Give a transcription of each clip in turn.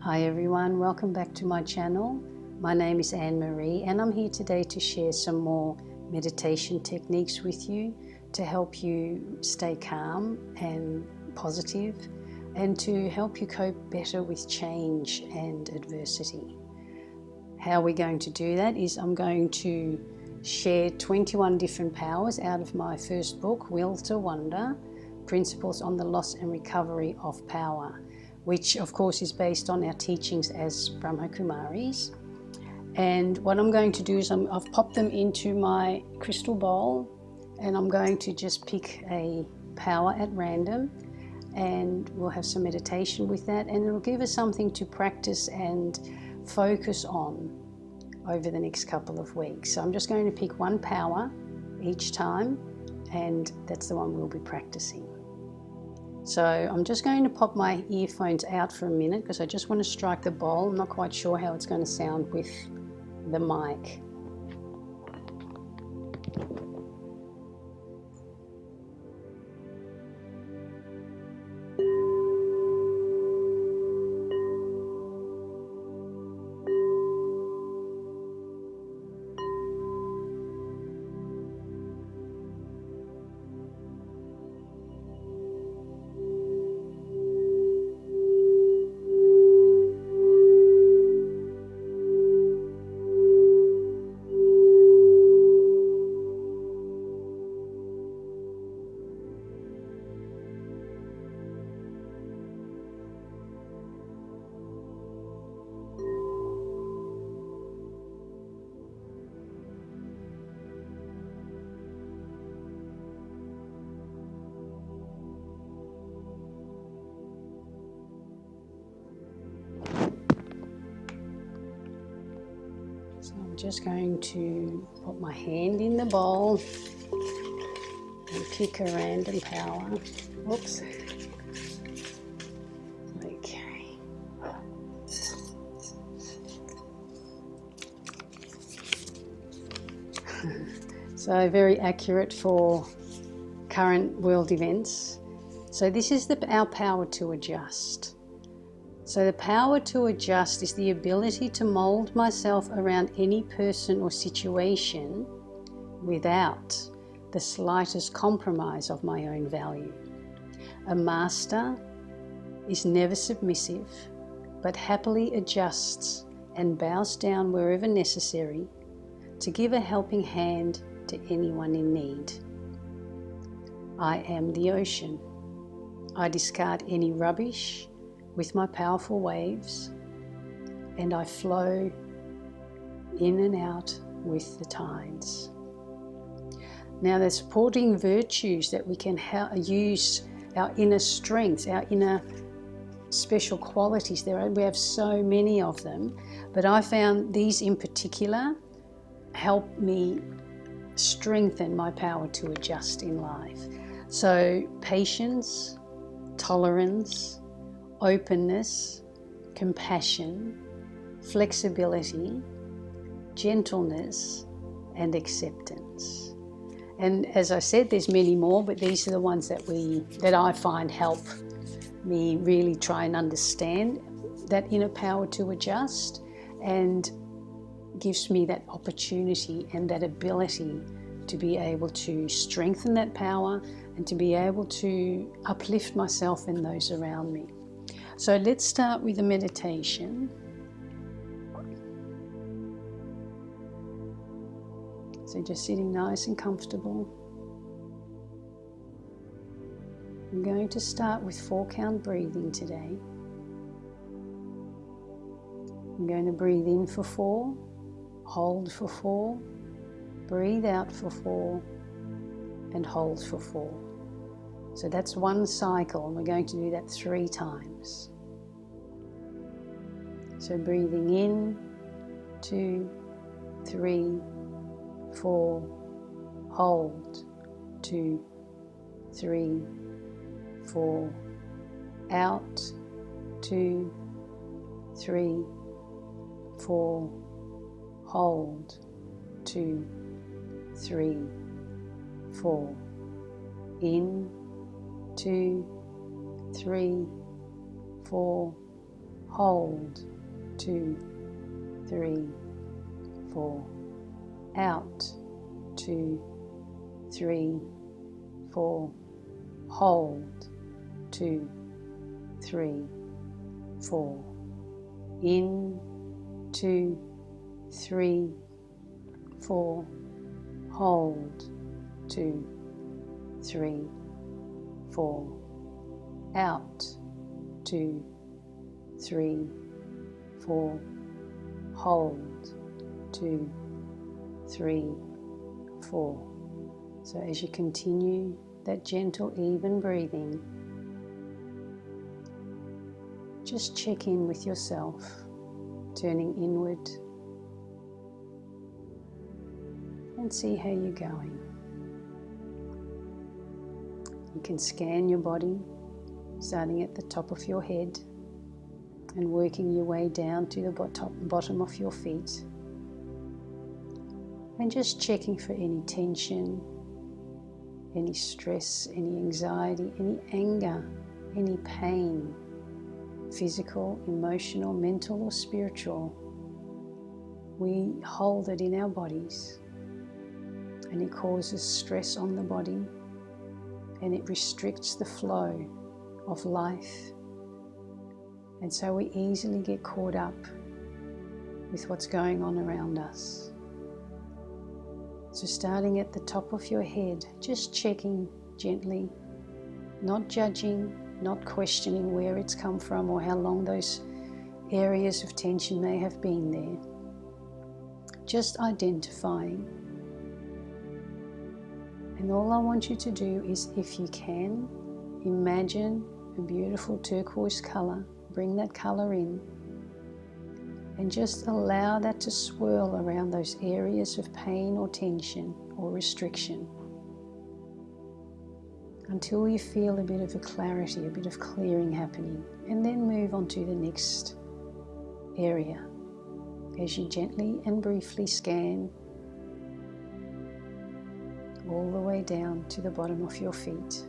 Hi everyone, welcome back to my channel. My name is Annemarie and I'm here today to share some more meditation techniques with you to help you stay calm and positive and to help you cope better with change and adversity. How we're going to do that is I'm going to share 21 different powers out of my first book, Will to Wonder, Principles on the Loss and Recovery of Power, which of course is based on our teachings as Brahma Kumaris. And what I'm going to do is I've popped them into my crystal bowl and I'm going to just pick a power at random, and we'll have some meditation with that, and it'll give us something to practice and focus on over the next couple of weeks. So I'm just going to pick one power each time, and that's the one we'll be practicing. So I'm just going to pop my earphones out for a minute because I just want to strike the bowl. I'm not quite sure how it's going to sound with the mic. So I'm just going to put my hand in the bowl and pick a random power. Oops. Okay. So very accurate for current world events. So this is our power to adjust. So the power to adjust is the ability to mold myself around any person or situation without the slightest compromise of my own value. A master is never submissive, but happily adjusts and bows down wherever necessary to give a helping hand to anyone in need. I am the ocean. I discard any rubbish with my powerful waves, and I flow in and out with the tides. Now, the supporting virtues that we can use, our inner strengths, our inner special qualities, we have so many of them, but I found these in particular help me strengthen my power to adjust in life. So patience, tolerance, openness, compassion, flexibility, gentleness, and acceptance. And as I said, there's many more, but these are the ones that I find help me really try and understand that inner power to adjust, and gives me that opportunity and that ability to be able to strengthen that power and to be able to uplift myself and those around me. So let's start with a meditation. So just sitting nice and comfortable. I'm going to start with 4-count breathing today. I'm going to breathe in for 4, hold for 4, breathe out for 4, and hold for 4. So that's one cycle, and we're going to do that 3 times. So breathing in, 2, 3, 4, hold, 2, 3, 4, out, 2, 3, 4, hold, 2, 3, 4, in, 2, 3, 4, hold, 2, 3, 4, out, 2, 3, 4, hold, 2, 3, 4, in, 2, 3, 4, hold, 2, 3, 4, out, 2, 3, 4, hold, 2, 3, 4. So as you continue that gentle, even breathing, just check in with yourself, turning inward, and see how you're going. You can scan your body, starting at the top of your head and working your way down to the bottom of your feet, and just checking for any tension, any stress, any anxiety, any anger, any pain, physical, emotional, mental or spiritual. We hold it in our bodies and it causes stress on the body and it restricts the flow of life. And so we easily get caught up with what's going on around us. So starting at the top of your head, just checking gently, not judging, not questioning where it's come from or how long those areas of tension may have been there. Just identifying. And all I want you to do is, if you can, imagine a beautiful turquoise color. Bring that color in and just allow that to swirl around those areas of pain or tension or restriction until you feel a bit of a clarity, a bit of clearing happening, and then move on to the next area as you gently and briefly scan all the way down to the bottom of your feet.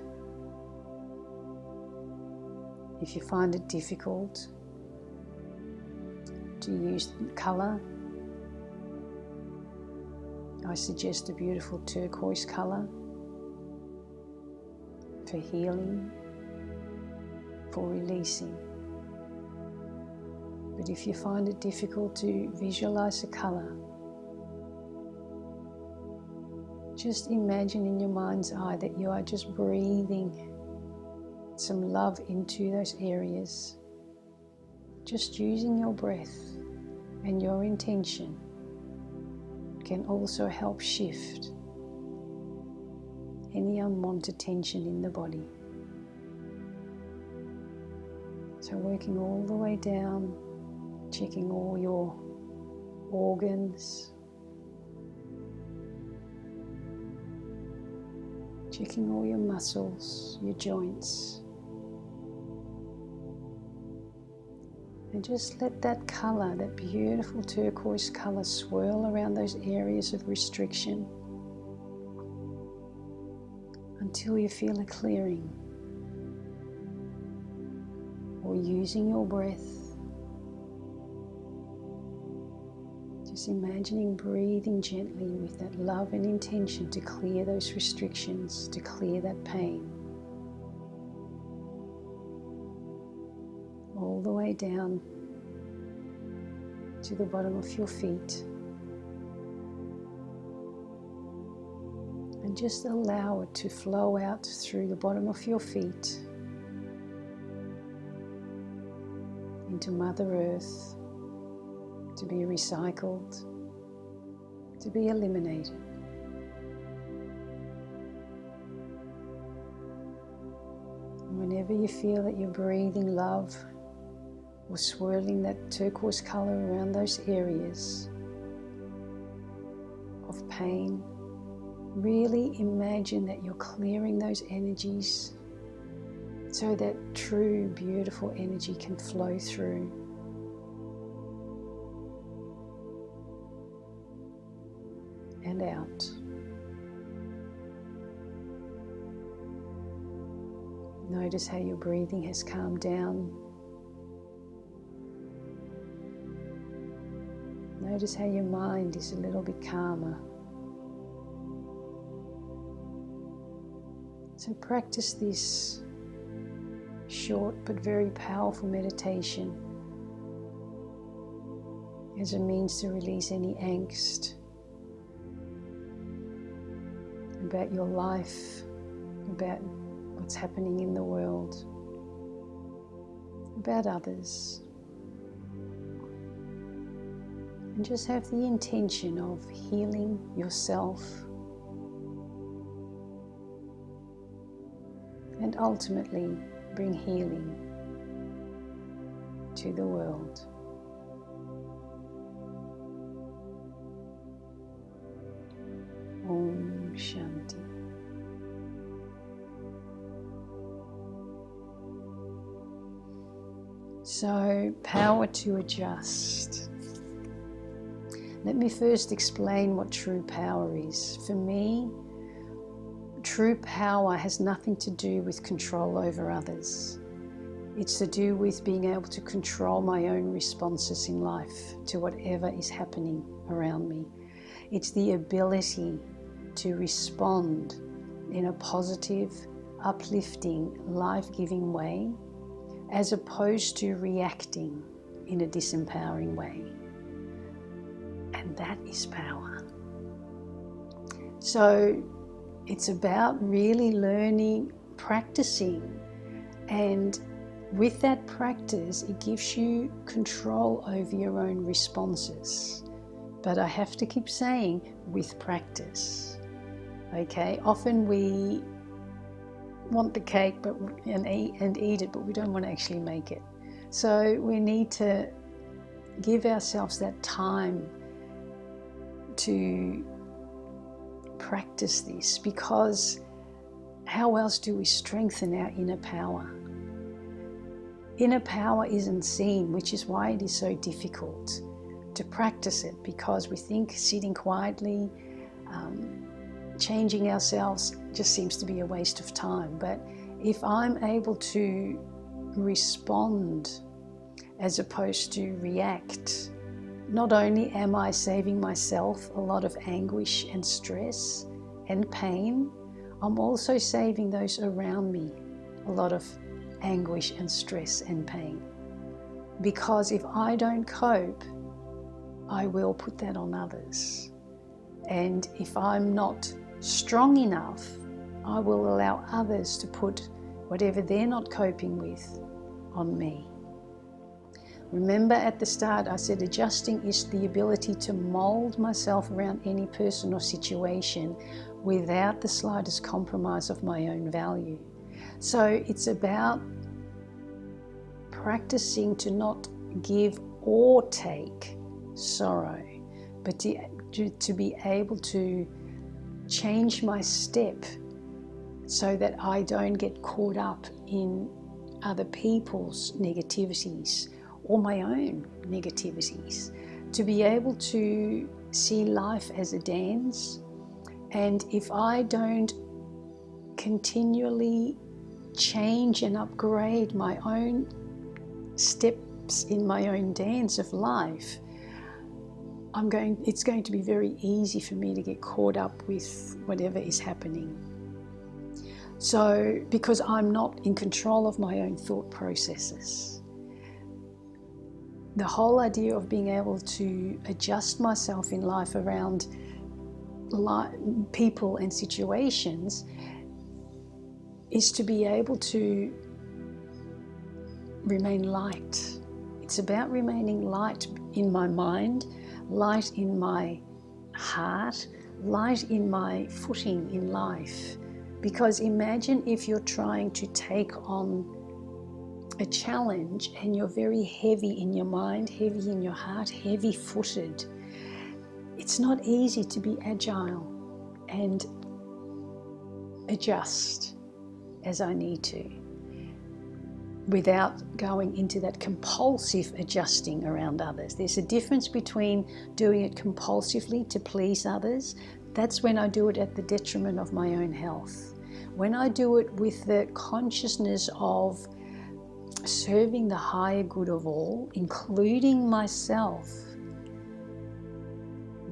If you find it difficult to use colour, I suggest a beautiful turquoise colour for healing, for releasing. But if you find it difficult to visualize a colour, just imagine in your mind's eye that you are just breathing some love into those areas. Just using your breath and your intention can also help shift any unwanted tension in the body. So working all the way down, checking all your organs, checking all your muscles, your joints. And just let that colour, that beautiful turquoise colour, swirl around those areas of restriction until you feel a clearing. Or using your breath, just imagining breathing gently with that love and intention to clear those restrictions, to clear that pain. All the way down to the bottom of your feet, and just allow it to flow out through the bottom of your feet into Mother Earth to be recycled, to be eliminated. And whenever you feel that you're breathing love or swirling that turquoise color around those areas of pain, really imagine that you're clearing those energies so that true, beautiful energy can flow through. And out. Notice how your breathing has calmed down. Notice how your mind is a little bit calmer. So practice this short but very powerful meditation as a means to release any angst about your life, about what's happening in the world, about others. And just have the intention of healing yourself and ultimately bring healing to the world. Om Shanti. So, power to adjust. Let me first explain what true power is. For me, true power has nothing to do with control over others. It's to do with being able to control my own responses in life to whatever is happening around me. It's the ability to respond in a positive, uplifting, life-giving way, as opposed to reacting in a disempowering way. And that is power. So it's about really learning, practicing, and with that practice, it gives you control over your own responses. But I have to keep saying, with practice. Okay, often we want the cake and eat it, but we don't want to actually make it. So we need to give ourselves that time to practice this, because how else do we strengthen our inner power? Inner power isn't seen, which is why it is so difficult to practice it, because we think sitting quietly, changing ourselves just seems to be a waste of time. But if I'm able to respond as opposed to react, not only am I saving myself a lot of anguish and stress and pain, I'm also saving those around me a lot of anguish and stress and pain. Because if I don't cope, I will put that on others. And if I'm not strong enough, I will allow others to put whatever they're not coping with on me. Remember at the start I said adjusting is the ability to mold myself around any person or situation without the slightest compromise of my own value. So it's about practicing to not give or take sorrow, but to be able to change my step so that I don't get caught up in other people's negativities or my own negativities, to be able to see life as a dance. And if I don't continually change and upgrade my own steps in my own dance of life, it's going to be very easy for me to get caught up with whatever is happening. So, because I'm not in control of my own thought processes. The whole idea of being able to adjust myself in life around people and situations is to be able to remain light. It's about remaining light in my mind, light in my heart, light in my footing in life. Because imagine if you're trying to take on a challenge and you're very heavy in your mind, heavy in your heart, heavy-footed. It's not easy to be agile and adjust as I need to without going into that compulsive adjusting around others. There's a difference between doing it compulsively to please others. That's when I do it at the detriment of my own health. When I do it with the consciousness of serving the higher good of all, including myself,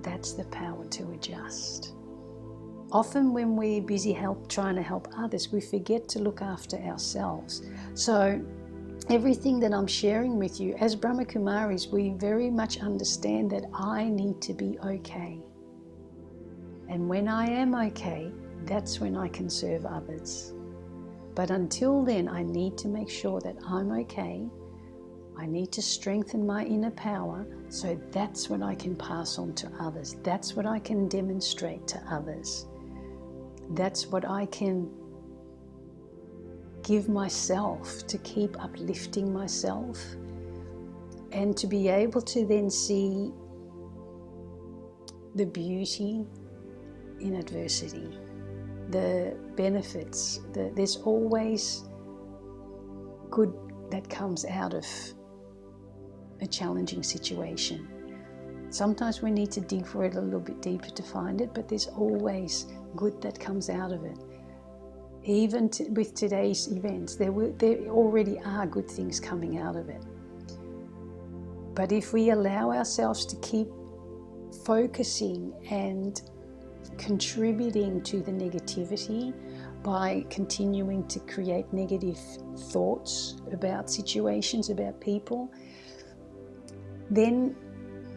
That's the power to adjust. Often when we're busy trying to help others, we forget to look after ourselves. So everything that I'm sharing with you, as Brahma Kumaris, we very much understand that I need to be okay. And when I am okay, that's when I can serve others. But until then, I need to make sure that I'm okay. I need to strengthen my inner power, so that's what I can pass on to others. That's what I can demonstrate to others. That's what I can give myself to keep uplifting myself, and to be able to then see the beauty in adversity, the benefits. There's always good that comes out of a challenging situation. Sometimes we need to dig for it a little bit deeper to find it, but there's always good that comes out of it. Even with today's events, there already are good things coming out of it. But if we allow ourselves to keep focusing and contributing to the negativity by continuing to create negative thoughts about situations, about people, then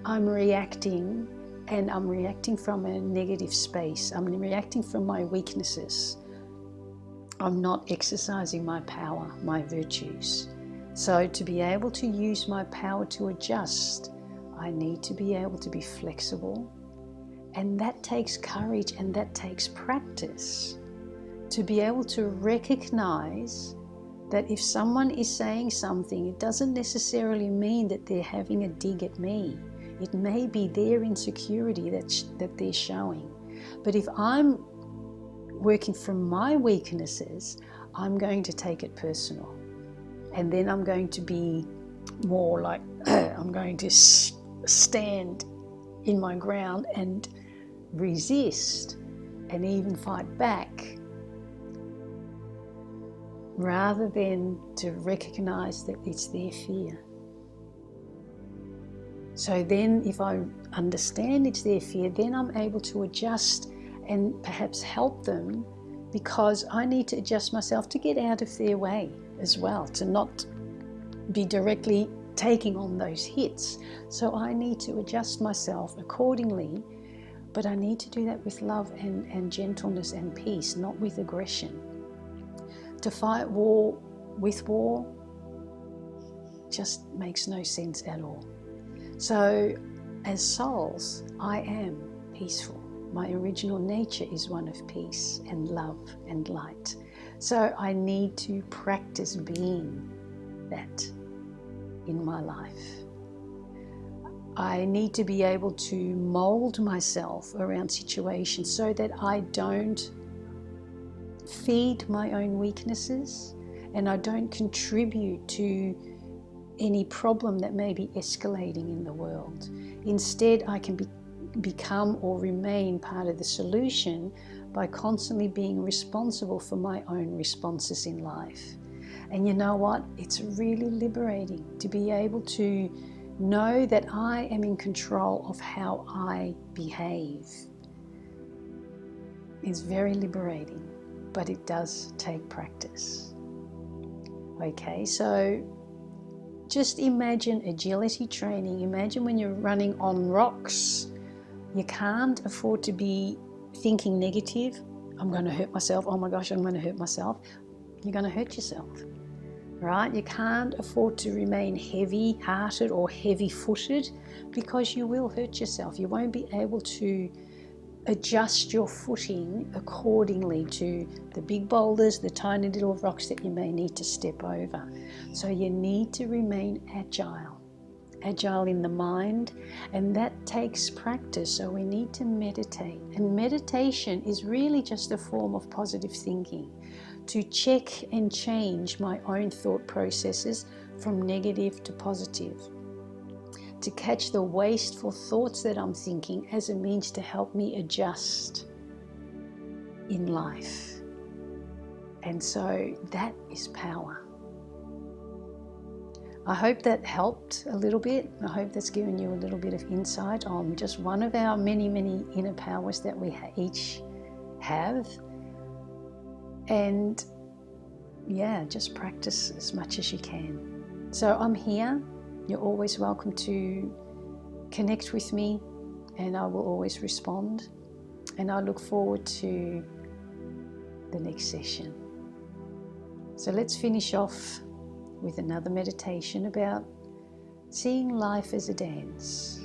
I'm reacting, and I'm reacting from a negative space. I'm reacting from my weaknesses. I'm not exercising my power, my virtues. So to be able to use my power to adjust, I need to be able to be flexible. And that takes courage, and that takes practice. To be able to recognize that if someone is saying something, it doesn't necessarily mean that they're having a dig at me. It may be their insecurity that they're showing. But if I'm working from my weaknesses, I'm going to take it personal. And then I'm going to be more like, I'm going to stand in my ground and resist and even fight back, rather than to recognize that it's their fear. So then if I understand it's their fear, then I'm able to adjust and perhaps help them, because I need to adjust myself to get out of their way as well, to not be directly taking on those hits. So I need to adjust myself accordingly, but I need to do that with love and gentleness and peace, not with aggression. To fight war with war just makes no sense at all. So as souls, I am peaceful. My original nature is one of peace and love and light. So I need to practice being that in my life. I need to be able to mold myself around situations so that I don't feed my own weaknesses and I don't contribute to any problem that may be escalating in the world. Instead, I can become or remain part of the solution by constantly being responsible for my own responses in life. And you know what? It's really liberating to be able to know that I am in control of how I behave. It's very liberating, but it does take practice. Okay, so just imagine agility training. Imagine when you're running on rocks. You can't afford to be thinking negative. I'm going to hurt myself. Oh my gosh, I'm going to hurt myself. You're going to hurt yourself, right? You can't afford to remain heavy-hearted or heavy-footed, because you will hurt yourself. You won't be able to adjust your footing accordingly to the big boulders, the tiny little rocks that you may need to step over. So you need to remain agile in the mind, and that takes practice. So we need to meditate, and meditation is really just a form of positive thinking, to check and change my own thought processes from negative to positive, to catch the wasteful thoughts that I'm thinking as a means to help me adjust in life. And so that is power. I hope that helped a little bit. I hope that's given you a little bit of insight on just one of our many, many inner powers that we each have. And yeah, just practice as much as you can. So I'm here. You're always welcome to connect with me, and I will always respond. And I look forward to the next session. So let's finish off with another meditation about seeing life as a dance.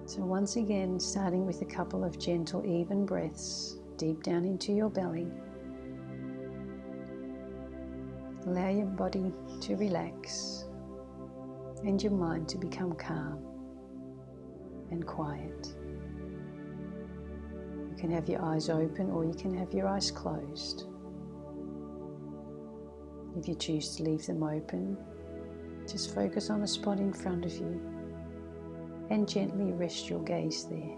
So once again, starting with a couple of gentle, even breaths deep down into your belly. Allow your body to relax and your mind to become calm and quiet. You can have your eyes open or you can have your eyes closed. If you choose to leave them open, just focus on a spot in front of you and gently rest your gaze there.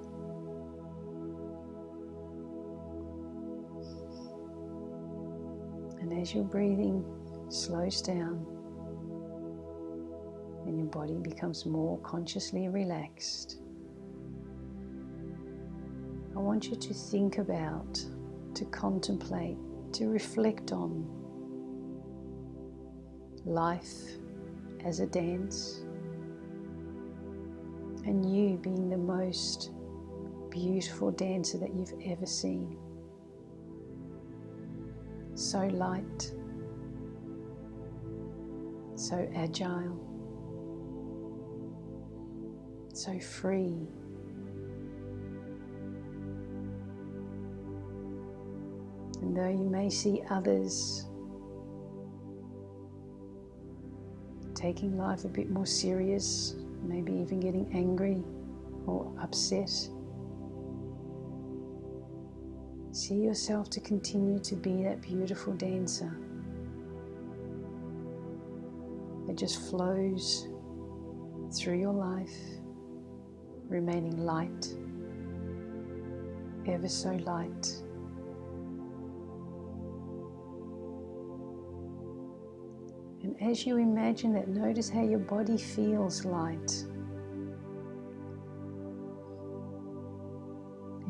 And as your breathing slows down and your body becomes more consciously relaxed, I want you to think about, to contemplate, to reflect on life as a dance, and you being the most beautiful dancer that you've ever seen. So light, so agile, so free. And though you may see others taking life a bit more serious, maybe even getting angry or upset, see yourself to continue to be that beautiful dancer that just flows through your life, remaining light, ever so light. And as you imagine that, notice how your body feels light.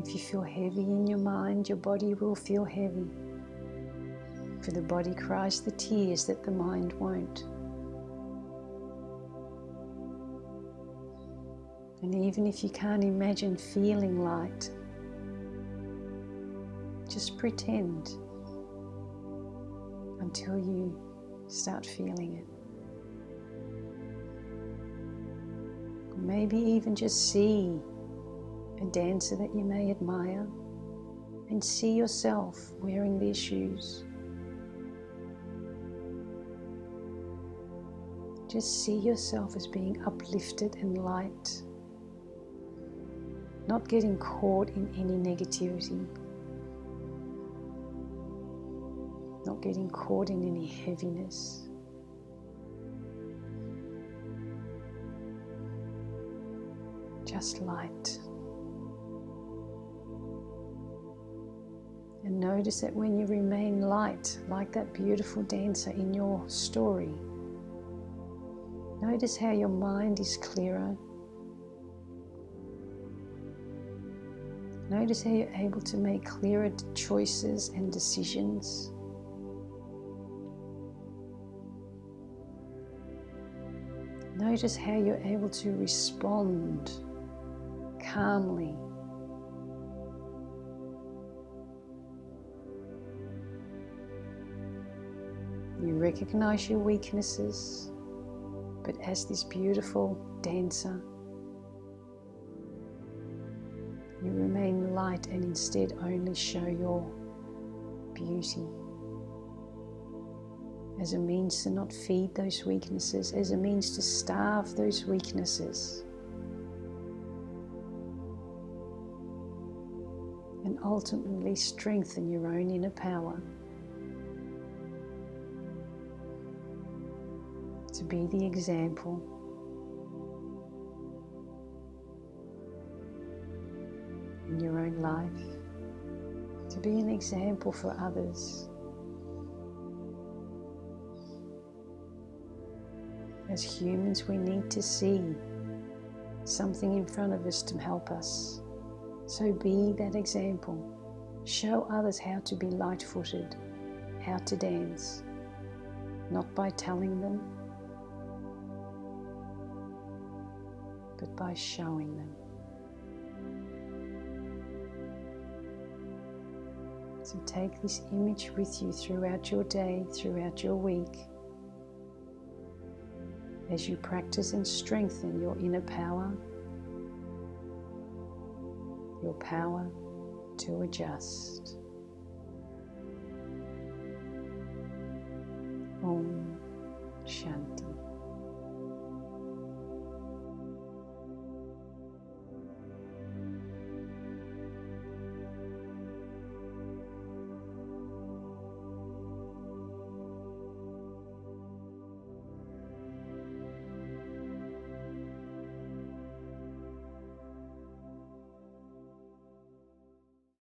If you feel heavy in your mind, your body will feel heavy. For the body cries the tears that the mind won't. And even if you can't imagine feeling light, just pretend until you start feeling it. Maybe even just see a dancer that you may admire and see yourself wearing their shoes. Just see yourself as being uplifted and light, not getting caught in any negativity, not getting caught in any heaviness. Just light. And notice that when you remain light, like that beautiful dancer in your story, notice how your mind is clearer. Notice how you're able to make clearer choices and decisions. Notice how you're able to respond calmly. You recognize your weaknesses, but as this beautiful dancer, you remain light and instead only show your beauty as a means to not feed those weaknesses, as a means to starve those weaknesses, and ultimately strengthen your own inner power to be the example in your own life, to be an example for others, As humans, we need to see something in front of us to help us. So be that example. Show others how to be light-footed, how to dance, not by telling them, but by showing them. So take this image with you throughout your day, throughout your week, as you practice and strengthen your inner power, your power to adjust. Om Shanti.